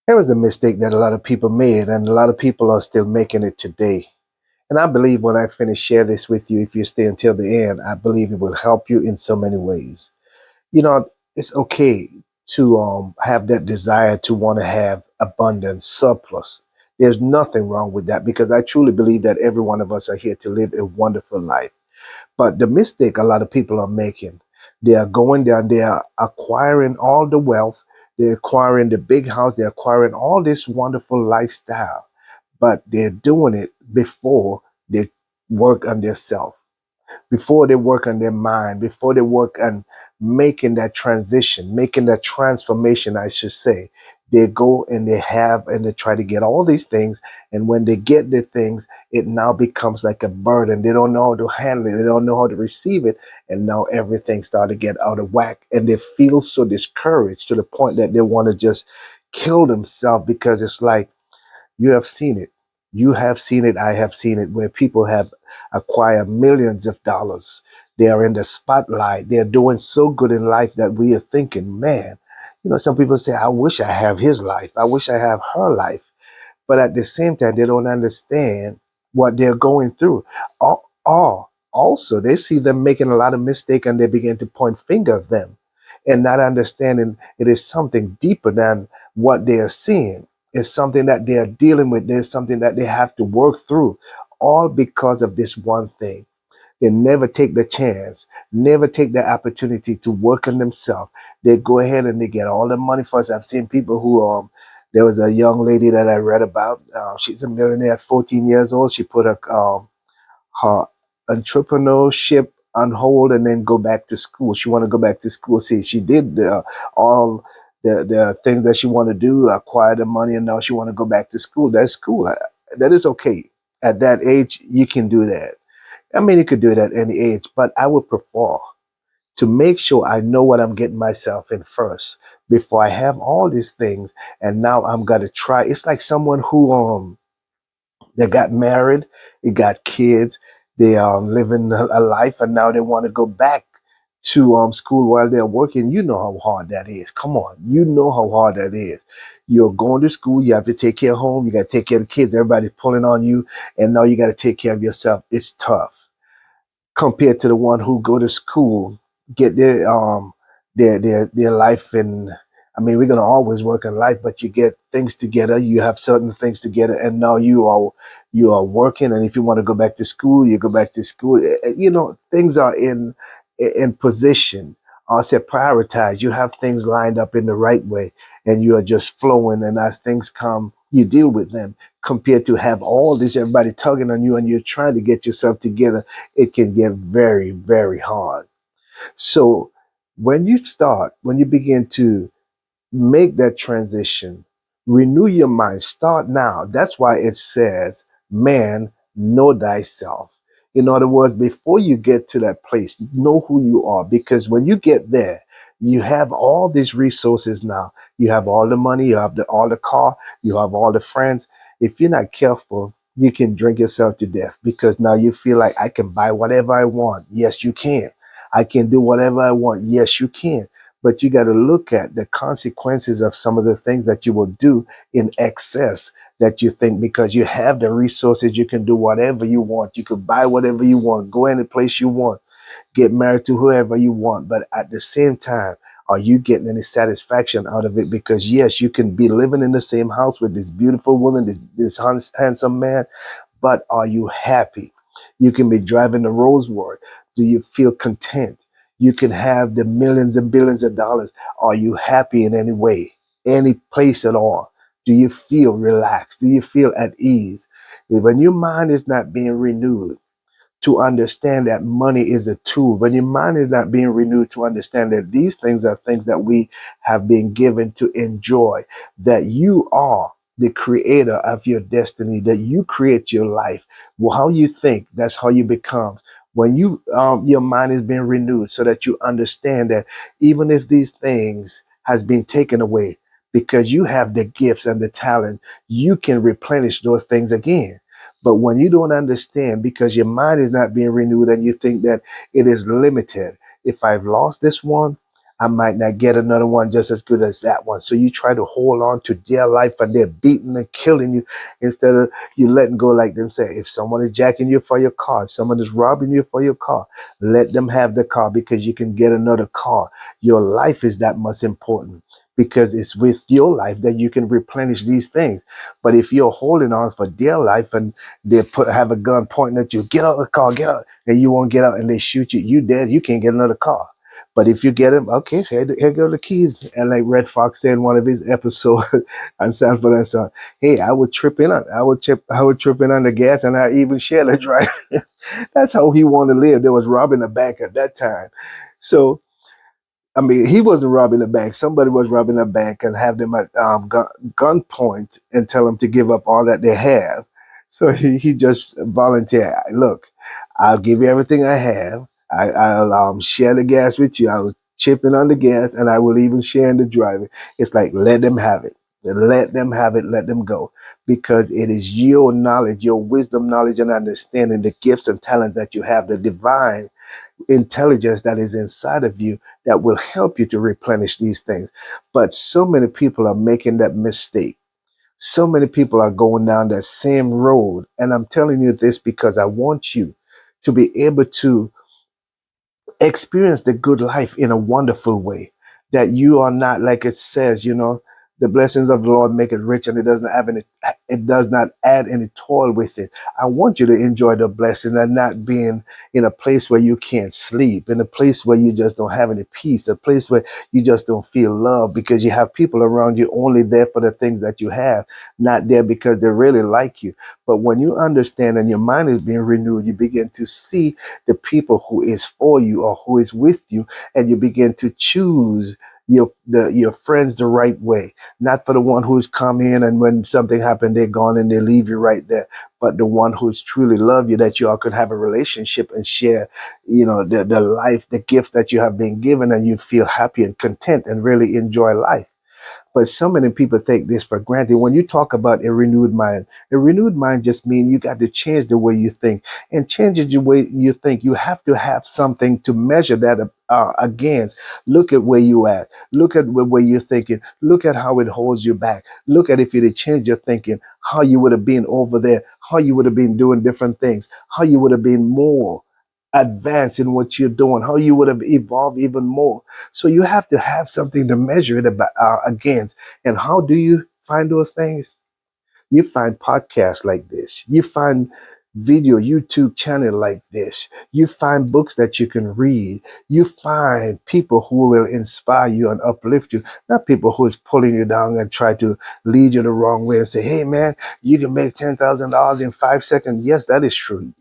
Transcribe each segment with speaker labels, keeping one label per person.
Speaker 1: There was a mistake that a lot of people made, and a lot of people are still making it today. And I believe when I finish share this with you, if you stay until the end, I believe it will help you in so many ways. You know, it's okay to have that desire to want to have abundance, surplus. There's nothing wrong with that because I truly believe that every one of us are here to live a wonderful life. But the mistake a lot of people are making, they are going down, they are acquiring all the wealth, they're acquiring the big house, they're acquiring all this wonderful lifestyle, but they're doing it before they work on themselves, before they work on their mind, before they work on making that transition, making that transformation, I should say. They go and they have and they try to get all these things. And when they get the things, it now becomes like a burden. They don't know how to handle it. They don't know how to receive it. And now everything started to get out of whack. And they feel so discouraged to the point that they want to just kill themselves because it's like, you have seen it. You have seen it. I have seen it where people have acquired millions of dollars. They are in the spotlight. They're doing so good in life that we are thinking, man, some people say, I wish I have his life. I wish I have her life. But at the same time, they don't understand what they're going through. Also, they see them making a lot of mistakes and they begin to point finger at them and not understanding it is something deeper than what they are seeing. It's something that they are dealing with. There's something that they have to work through, all because of this one thing. They never take the chance, never take the opportunity to work on themselves. They go ahead and they get all the money first. I've seen people who, there was a young lady that I read about. She's a millionaire at 14 years old. She put her entrepreneurship on hold and then go back to school. She want to go back to school. See, she did all the things that she want to do, acquire the money, and now she want to go back to school. That's cool. That is okay. At that age, you can do that. I mean, you could do it at any age, but I would prefer to make sure I know what I'm getting myself in first before I have all these things. And now I'm gonna try. It's like someone who they got married, they got kids, they living a life, and now they want to go back to school while they're working. You know how hard that is. Come on, you know how hard that is. You're going to school, you have to take care of home, you got to take care of the kids, everybody's pulling on you, and now you got to take care of yourself. It's tough compared to the one who go to school, get their life in. I mean, we're gonna always work in life, but you get things together. You have certain things together, and now you are working. And if you want to go back to school, you go back to school. Things are in position. I said prioritize. You have things lined up in the right way, and you are just flowing. And as things come, you deal with them. Compared to have all this, everybody tugging on you, and you're trying to get yourself together, it can get very, very hard. So when you begin to make that transition, renew your mind, start now. That's why it says, man, know thyself. In other words, before you get to that place, know who you are. Because when you get there, you have all these resources now. You have all the money, you have all the car, you have all the friends. If you're not careful, you can drink yourself to death because now you feel like I can buy whatever I want. Yes, you can. I can do whatever I want. Yes, you can. But you got to look at the consequences of some of the things that you will do in excess, that you think because you have the resources, you can do whatever you want. You could buy whatever you want, go any place you want, get married to whoever you want. But at the same time, are you getting any satisfaction out of it? Because yes, you can be living in the same house with this beautiful woman, this handsome man, but are you happy? You can be driving the Rolls-Royce. Do you feel content? You can have the millions and billions of dollars. Are you happy in any way, any place at all? Do you feel relaxed? Do you feel at ease? When your mind is not being renewed to understand that money is a tool, when your mind is not being renewed to understand that these things are things that we have been given to enjoy, that you are the creator of your destiny, that you create your life. Well, how you think, that's how you become. When your mind is being renewed so that you understand that even if these things has been taken away, because you have the gifts and the talent, you can replenish those things again. But when you don't understand, because your mind is not being renewed and you think that it is limited, if I've lost this one, I might not get another one just as good as that one. So you try to hold on to their life and they're beating and killing you instead of you letting go. Like them say, if someone is jacking you for your car, if someone is robbing you for your car, let them have the car because you can get another car. Your life is that much important because it's with your life that you can replenish these things. But if you're holding on for their life and have a gun pointing at you, get out of the car, get out, and you won't get out and they shoot you, you dead, you can't get another car. But if you get him, okay, here go the keys. And like Red Fox said in one of his episodes on Sanford and Son, hey, I would trip in on the gas and I even share the drive. That's how he wanted to live. There was robbing a bank at that time. So I mean, he wasn't robbing a bank. Somebody was robbing a bank and have them at gunpoint and tell them to give up all that they have. So he just volunteered. Look, I'll give you everything I have. I'll share the gas with you. I'll chip in on the gas and I will even share in the driving. It's like, let them have it. Let them have it. Let them go. Because it is your knowledge, your wisdom, knowledge, and understanding, the gifts and talents that you have, the divine intelligence that is inside of you that will help you to replenish these things. But so many people are making that mistake. So many people are going down that same road. And I'm telling you this because I want you to be able to experience the good life in a wonderful way. That you are not, like it says, the blessings of the Lord make it rich and it does not add any toil with it. I want you to enjoy the blessing and not being in a place where you can't sleep, in a place where you just don't have any peace, a place where you just don't feel love because you have people around you only there for the things that you have, not there because they really like you. But when you understand and your mind is being renewed, you begin to see the people who is for you or who is with you, and you begin to choose your friends the right way, not for the one who's come in and when something happened they're gone and they leave you right there, but the one who's truly love you, that you all could have a relationship and share the life, the gifts that you have been given, and you feel happy and content and really enjoy life. But so many people take this for granted. When you talk about a renewed mind just means you got to change the way you think. And changing the way you think, you have to have something to measure that against. Look at where you at. Look at where you're thinking. Look at how it holds you back. Look at if you'd have changed your thinking, how you would have been over there, how you would have been doing different things, how you would have been more advanced in what you're doing, how you would have evolved even more. So you have to have something to measure it against. And how do you find those things? You find podcasts like this. You find video YouTube channel like this. You find books that you can read. You find people who will inspire you and uplift you, not people who is pulling you down and try to lead you the wrong way and say, hey man, you can make $10,000 in 5 seconds. Yes, that is true.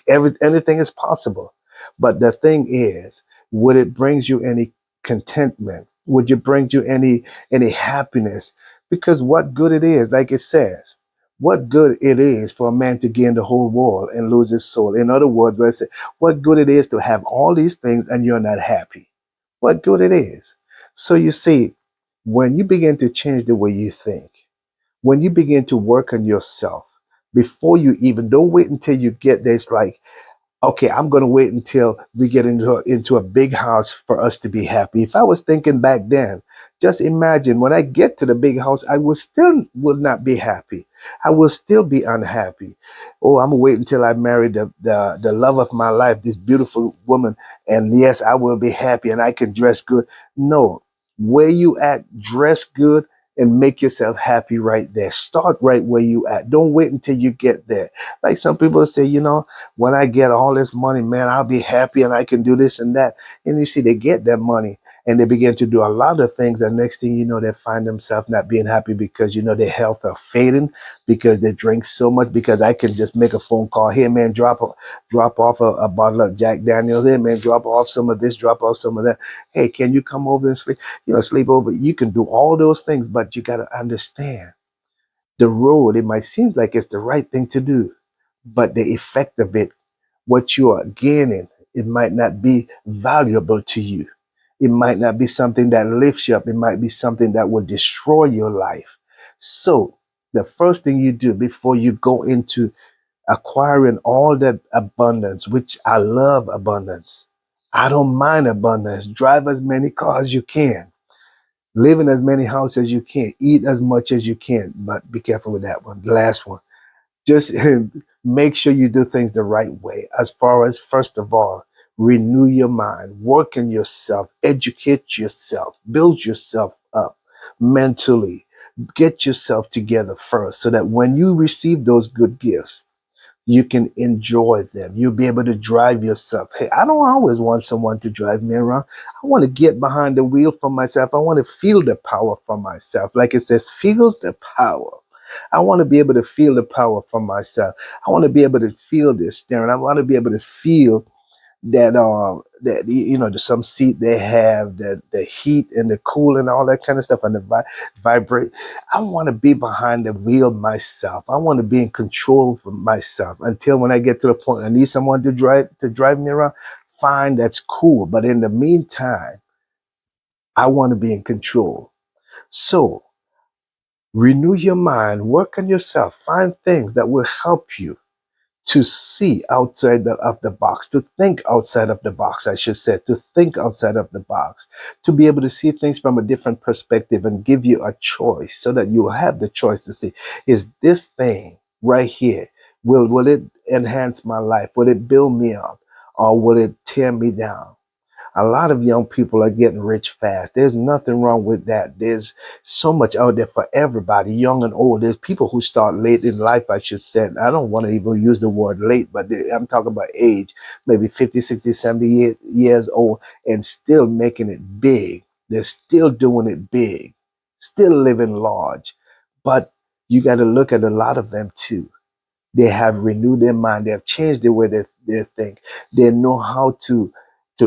Speaker 1: Anything is possible. But the thing is, would it brings you any contentment? Would it bring you any happiness? Because what good it is, like it says, what good it is for a man to gain the whole world and lose his soul. In other words, where I say, what good it is to have all these things and you're not happy. What good it is. So you see, when you begin to change the way you think, when you begin to work on yourself, before you even, don't wait until you get there. It's like, okay, I'm going to wait until we get into a big house for us to be happy. If I was thinking back then, just imagine when I get to the big house, I will not be happy. I will still be unhappy. Oh, I'm going to wait until I marry the love of my life, this beautiful woman. And yes, I will be happy and I can dress good. No, where you at, dress good and make yourself happy right there. Start right where you at. Don't wait until you get there. Like some people say, when I get all this money, man, I'll be happy and I can do this and that. And you see, they get that money and they begin to do a lot of things. And next thing you know, they find themselves not being happy because, their health are fading because they drink so much. Because I can just make a phone call. Hey, man, drop off a bottle of Jack Daniels. Hey, man, drop off some of this, drop off some of that. Hey, can you come over and sleep over? You can do all those things, but you got to understand the road. It might seem like it's the right thing to do, but the effect of it, what you are gaining, it might not be valuable to you. It might not be something that lifts you up. It might be something that will destroy your life. So the first thing you do before you go into acquiring all that abundance, which I love abundance. I don't mind abundance. Drive as many cars as you can. Live in as many houses as you can. Eat as much as you can. But be careful with that one. The last one. Just make sure you do things the right way. As far as, first of all, renew your mind, work on yourself, educate yourself, build yourself up mentally, get yourself together first so that when you receive those good gifts, you can enjoy them. You'll be able to drive yourself. Hey, I don't always want someone to drive me around. I want to get behind the wheel for myself. I want to feel the power for myself. Like it says, feels the power. I want to be able to feel the power for myself. I want to be able to feel this steering. I want to be able to feel that the some seat they have that the heat and the cool and all that kind of stuff and the vibrate. I want to be behind the wheel myself. I want to be in control for myself until when I get to the point I need someone to drive me around. Fine, that's cool. But in the meantime, I want to be in control. So renew your mind, work on yourself, find things that will help you to see outside of the box, to think outside of the box, I should say, to think outside of the box, to be able to see things from a different perspective and give you a choice so that you will have the choice to see, is this thing right here, will it enhance my life? Will it build me up or will it tear me down? A lot of young people are getting rich fast. There's nothing wrong with that. There's so much out there for everybody, young and old. There's people who start late in life, I should say. I don't want to even use the word late, but I'm talking about age, maybe 50, 60, 70 years old and still making it big. They're still doing it big, still living large. But you got to look at a lot of them too. They have renewed their mind. They have changed the way they think. They know how to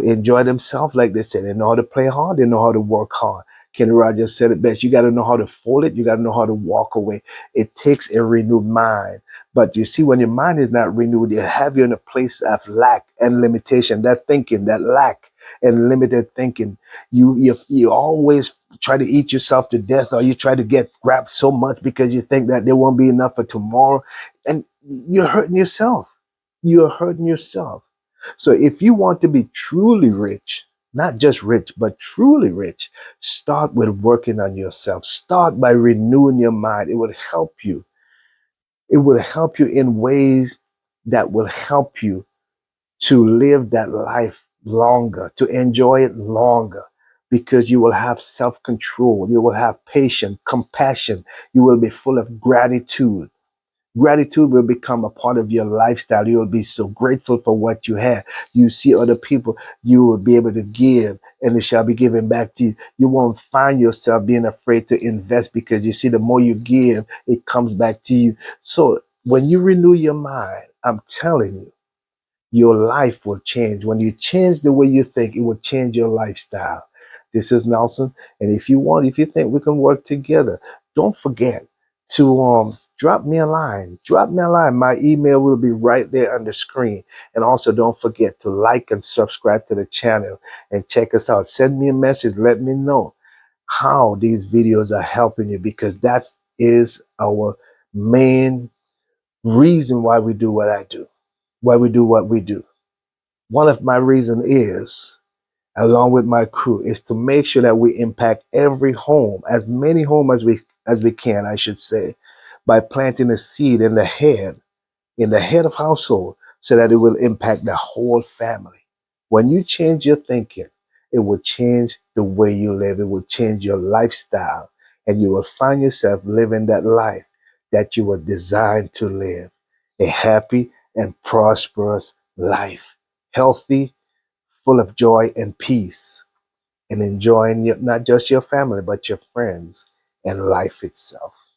Speaker 1: enjoy themselves, like they said. They know how to play hard. They know how to work hard. Kenny Rogers said it best. You got to know how to fold it. You got to know how to walk away. It takes a renewed mind. But you see, when your mind is not renewed, it have you in a place of lack and limitation. That thinking, that lack and limited thinking. You always try to eat yourself to death, or you try to get grabbed so much because you think that there won't be enough for tomorrow, and you're hurting yourself. You're hurting yourself. So if you want to be truly rich, not just rich, but truly rich, start with working on yourself. Start by renewing your mind. It will help you. It will help you in ways that will help you to live that life longer, to enjoy it longer, because you will have self control. You will have patience, compassion. You will be full of gratitude. Gratitude will become a part of your lifestyle. You will be so grateful for what you have. You see other people, you will be able to give and it shall be given back to you. You won't find yourself being afraid to invest because you see the more you give, it comes back to you. So when you renew your mind, I'm telling you, your life will change. When you change the way you think, it will change your lifestyle. This is Nelson. And if you think we can work together, don't forget to drop me a line. Drop me a line. My email will be right there on the screen. And also don't forget to like and subscribe to the channel and check us out. Send me a message. Let me know how these videos are helping you, because that is our main reason why we do what I do, why we do what we do. One of my reasons is, along with my crew, is to make sure that we impact every home, as many homes as we can, I should say, by planting a seed in the head of household, so that it will impact the whole family. When you change your thinking, it will change the way you live. It will change your lifestyle, and you will find yourself living that life that you were designed to live, a happy and prosperous life, healthy, full of joy and peace, and enjoying not just your family, but your friends and life itself.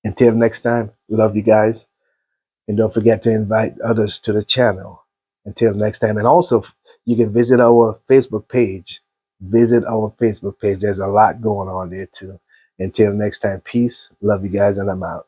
Speaker 1: Until next time, love you guys. And don't forget to invite others to the channel. Until next time. And also, you can visit our Facebook page. Visit our Facebook page. There's a lot going on there too. Until next time, peace. Love you guys, and I'm out.